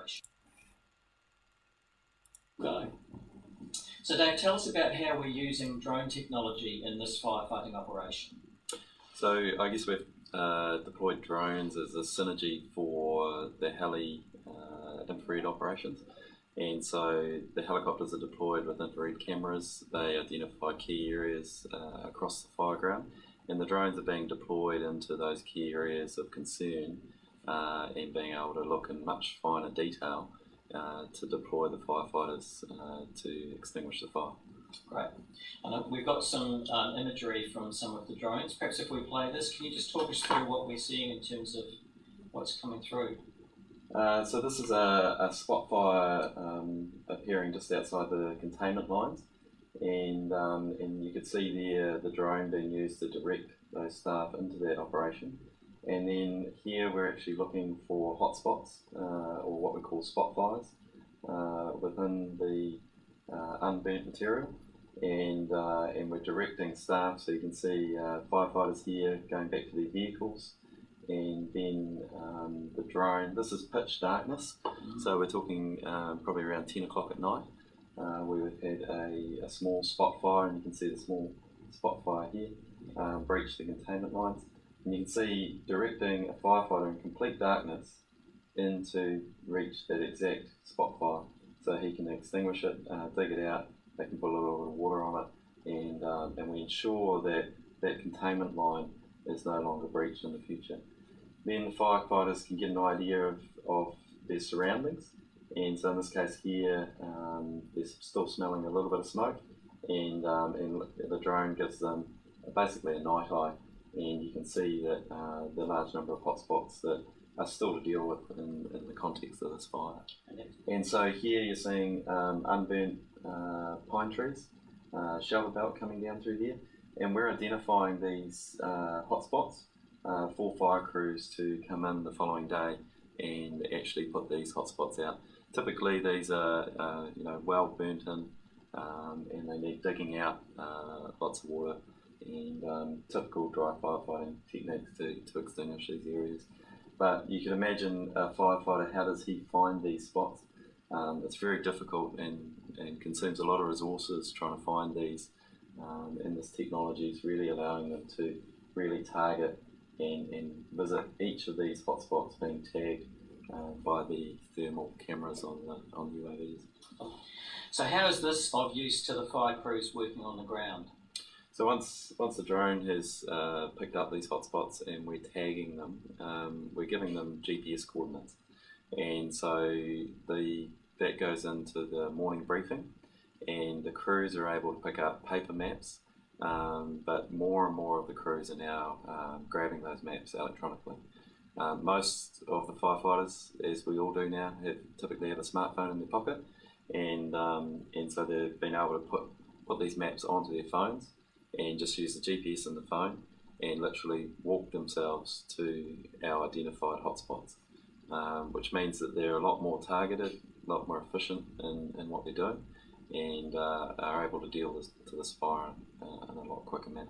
operation. Go. So Dave, tell us about how we're using drone technology in this firefighting operation. So I guess we've deployed drones as a synergy for the heli infrared operations. And so the helicopters are deployed with infrared cameras. They identify key areas across the fireground, and the drones are being deployed into those key areas of concern and being able to look in much finer detail to deploy the firefighters to extinguish the fire. Great. And we've got some imagery from some of the drones. Perhaps if we play this, can you just talk us through what we're seeing in terms of what's coming through? So this is a spot fire appearing just outside the containment lines, and you could see there the drone being used to direct those staff into that operation. And then here we're actually looking for hotspots, or what we call spot fires, within the unburnt material, and we're directing staff, so you can see firefighters here going back to their vehicles, and then the drone. This is pitch darkness, so we're talking probably around 10 o'clock at night, where we've had a small spot fire, and you can see the small spot fire here breach the containment lines. And you can see directing a firefighter in complete darkness in to reach that exact spot fire, so he can extinguish it, dig it out, they can put a little bit of water on it, and we ensure that that containment line is no longer breached in the future. Then the firefighters can get an idea of their surroundings, and so in this case here, they're still smelling a little bit of smoke, and the drone gives them basically a night eye, and you can see that the large number of hotspots that are still to deal with in the context of this fire. And so here you're seeing unburnt pine trees, shelter belt coming down through here, and we're identifying these hotspots for fire crews to come in the following day and actually put these hotspots out. Typically these are well burnt in, and they need digging out, lots of water, and typical dry firefighting techniques to extinguish these areas. But you can imagine a firefighter, how does he find these spots? It's very difficult and consumes a lot of resources trying to find these, and this technology is really allowing them to really target and visit each of these hotspots being tagged by the thermal cameras on the UAVs. So how is this of use to the fire crews working on the ground? So once the drone has picked up these hotspots and we're tagging them, we're giving them GPS coordinates, and so that goes into the morning briefing, and the crews are able to pick up paper maps, but more and more of the crews are now grabbing those maps electronically. Most of the firefighters, as we all do now, typically have a smartphone in their pocket, and so they've been able to put these maps onto their phones and just use the GPS in the phone and literally walk themselves to our identified hotspots, which means that they're a lot more targeted, a lot more efficient in what they're doing, and are able to deal to this fire in a lot quicker manner.